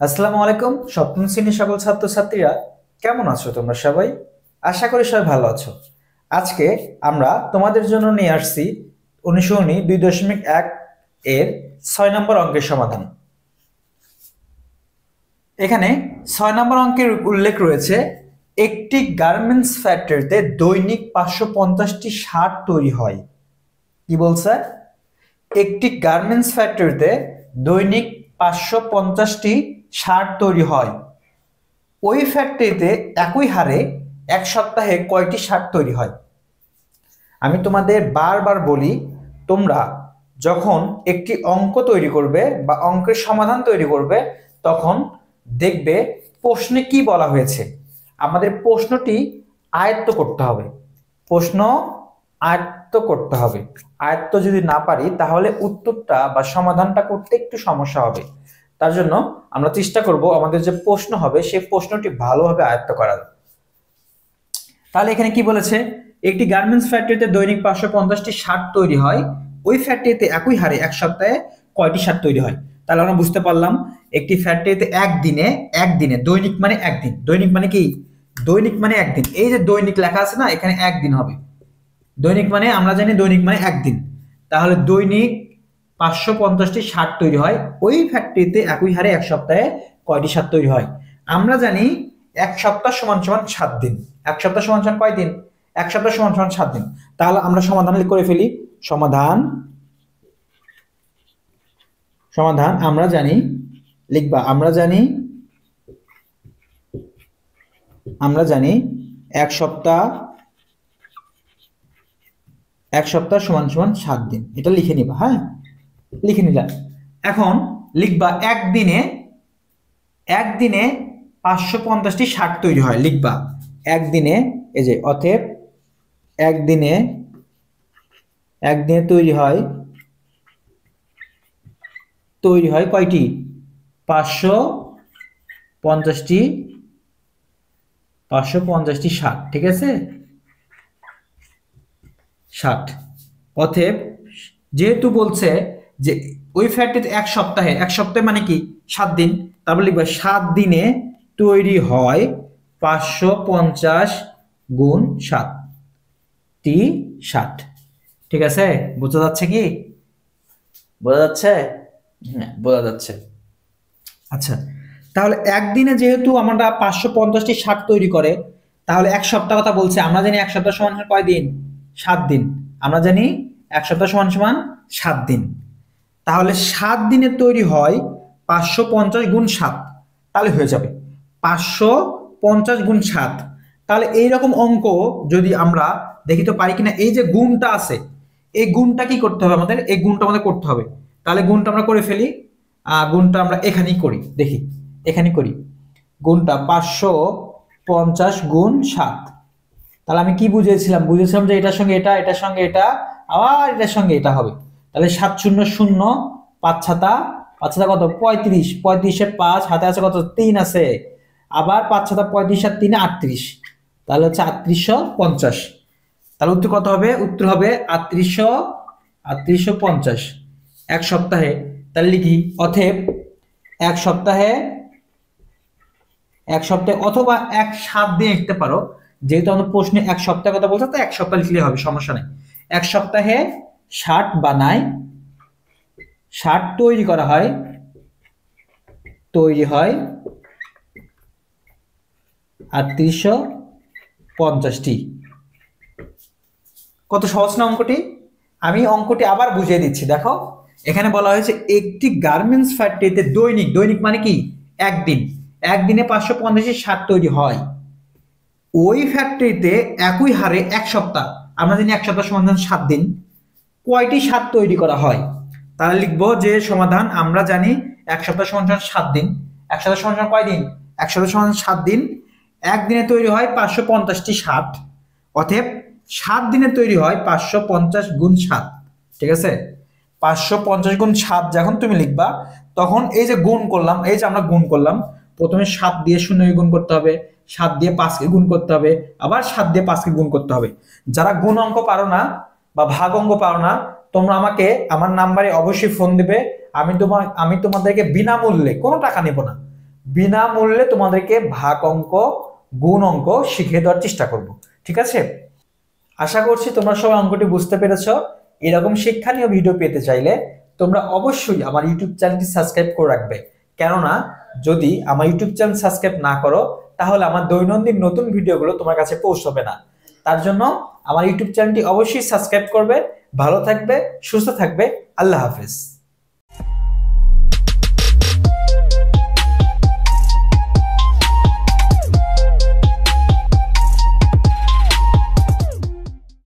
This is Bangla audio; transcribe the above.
আসসালামু আলাইকুম সপ্তম শ্রেণীর সকল ছাত্রছাত্রীরা, কেমন আছো তোমরা সবাই? আশা করি সবাই ভালো আছো। আজকে আমরা তোমাদের জন্য নিয়ে আসছি অনুশীলনী 2.1 এর 6 নম্বর অঙ্কের সমাধান। এখানে 6 নম্বর অঙ্কের উল্লেখ রয়েছে, একটি গার্মেন্টস ফ্যাক্টরিতে দৈনিক 550টি শার্ট তৈরি হয়। কি বলছে? একটি গার্মেন্টস ফ্যাক্টরিতে দৈনিক 550টি শার্ট তৈরি হয়। ওই ফ্যাক্টরিতে একই হারে এক সপ্তাহে কয়টি শার্ট তৈরি হয়? আমি তোমাদের বারবার বলি, তোমরা যখন একটি অঙ্ক তৈরি করবে বা অঙ্কের সমাধান তৈরি করবে, তখন দেখবে প্রশ্নে কি বলা হয়েছে। আমাদের প্রশ্নটি আয়ত্ত করতে হবে। প্রশ্ন আয়ত্ত করতে হবে। আয়ত্ত যদি না পারি, তাহলে উত্তরটা বা সমাধানটা করতে একটু সমস্যা হবে। তার জন্য আমরা চেষ্টা করব আমাদের যে প্রশ্ন হবে সেই প্রশ্নটি ভালোভাবে আয়ত্ত করার। তাহলে এখানে কি বলেছে? একটি গার্মেন্টস ফ্যাক্টরিতে দৈনিক 550টি শার্ট তৈরি হয়। ওই ফ্যাক্টরিতে একই হারে এক সপ্তাহে কয়টি শার্ট তৈরি হয়? তাহলে আমরা বুঝতে পারলাম, একটি ফ্যাক্টরিতে একদিনে দৈনিক মানে একদিন। দৈনিক মানে কি? দৈনিক মানে একদিন। এই যে দৈনিক লেখা আছে না, এখানে একদিন হবে। দৈনিক মানে আমরা জানি দৈনিক মানে একদিন। তাহলে দৈনিক 550টি শার্ট তৈরি হয়। ওই ফ্যাক্টরিতে একই হারে এক সপ্তাহে কয়টি শার্ট তৈরি হয়? আমরা জানি এক সপ্তাহ সমান সমান 7 দিন। এক সপ্তাহ সমান সমান কয় দিন? এক সপ্তাহ সমান সমান 7 দিন। তাহলে আমরা সমাধান করে ফেলি। সমাধান সমাধান আমরা জানি, লিখবা আমরা জানি এক সপ্তাহ সমান সমান 7 দিন। এটা লিখে নিবা। হ্যাঁ, লিখে নিলাম। এখন লিখবা একদিনে 550টি শার্ট তৈরি হয়। লিখবা একদিনে, এই যে অতএব একদিনে একদিনে তৈরি হয় কয়টি? 550টি 550টি শার্ট। ঠিক আছে, 60। অতএব যেহেতু বলছে যে ওই ফ্যাক্টরিতে এক সপ্তাহে মানে কি 7 দিন, তারপর লিখবা 7 দিনে তৈরি হয় 550 গুণ 7 টি শার্ট। ঠিক আছে, বোঝা যাচ্ছে কি? বোঝা যাচ্ছে? হ্যাঁ, বোঝা যাচ্ছে। আচ্ছা, তাহলে একদিনে যেহেতু আমরা 550টি শার্ট তৈরি করে, তাহলে এক সপ্তাহ কথা বলছে। আমরা জানি এক সপ্তাহ সমান সমান কয় দিন? 7 দিন। আমরা জানি এক সপ্তাহ সমান সমান 7 দিন। তাহলে 7 দিনে তৈরি হয় 550 গুণ 7। তাহলে হয়ে যাবে 550 গুণ 7। তাহলে এইরকম অঙ্ক যদি আমরা দেখি তো পারি কিনা। এই যে গুণটা আছে, এই গুণটা কি করতে হবে আমাদের? এই গুণটা আমাদের করতে হবে। তাহলে গুণটা আমরা করে ফেলি। গুণটা আমরা এখানেই করি, দেখি এখানে করি। গুণটা 550 গুণ 7। তাহলে আমি কি বুঝেছিলাম যে এটার সঙ্গে এটা, এটার সঙ্গে এটা, আবার এটার সঙ্গে এটা হবে। তাহলে 7 শূন্য 0, 5 ছাতা, 5 ছাতা কত? 35। 35 5 হাতে আছে কত? 3 আছে। আবার 5 ছাতা 35 আর 3 38। তাহলে হচ্ছে 3850। তাহলে উত্তর কত হবে? উত্তর হবে 3850 এক সপ্তাহে। তাহলে লিখি অতএব এক সপ্তাহে অথবা 7 দিন লিখতে পারো। যেহেতু আমাদের প্রশ্নে এক সপ্তাহের কথা বলছে, তো এক সপ্তাহ লিখলে হবে, সমস্যা নেই। এক সপ্তাহে শার্ট তৈরি হয় 3850টি। কত সহজ না অঙ্কটি? আমি অঙ্কটি আবার বুঝিয়ে দিচ্ছি। দেখো, এখানে বলা হয়েছে একটি গার্মেন্টস ফ্যাক্টরিতে দৈনিক মানে কি? একদিনে 550টি শার্ট তৈরি হয়। ওই ফ্যাক্টরিতে একই হারে এক সপ্তাহ, আমরা জানি এক সপ্তাহ সমান 7 দিন, কয়টি শার্ট তৈরি করা হয়? তাহলে লিখবো যে সমাধান আমরা জানি এক সপ্তাহ সমান 7 দিন। এক সপ্তাহ সমান কয় দিন? এক সপ্তাহ সমান 7 দিন। একদিনে তৈরি হয় 550টি শার্ট। অতএব 7 দিনে তৈরি হয় 550 গুণ 7। ঠিক আছে, 550 গুণ 7 যখন তুমি লিখবা, তখন এই যে গুণ করলাম, এই যে আমরা গুণ করলাম, প্রথমে 7 দিয়ে 0 গুণ করতে হবে, 7 দিয়ে 5কে গুণ করতে হবে, আবার 7 দিয়ে 5কে গুণ করতে হবে। যারা গুণ অঙ্ক পারো না বা ভাগ অঙ্ক পারো না, তোমরা আমাকে আমার নাম্বারে অবশ্যই ফোন দিবে। আমি তোমাদেরকে বিনামূল্যে, কোনো টাকা নেব না, বিনামূল্যে তোমাদেরকে ভাগ অঙ্ক, গুণ অঙ্ক শিখিয়ে দেওয়ার চেষ্টা করব। ঠিক আছে, আশা করছি তোমরা সবাই অঙ্কটি বুঝতে পেরেছো। এরকম শিক্ষণীয় ভিডিও পেতে চাইলে তোমরা অবশ্যই আমার ইউটিউব চ্যানেলটি সাবস্ক্রাইব করে রাখবে। কেননা যদি আমার ইউটিউব চ্যানেল সাবস্ক্রাইব না করো তাহলে আমার দৈনন্দিন নতুন ভিডিওগুলো তোমার কাছে পৌঁছবে না। তার জন্য আমার ইউটিউব চ্যানেলটি অবশ্যই সাবস্ক্রাইব করবে। ভালো থাকবে, সুস্থ থাকবে। আল্লাহ হাফেজ।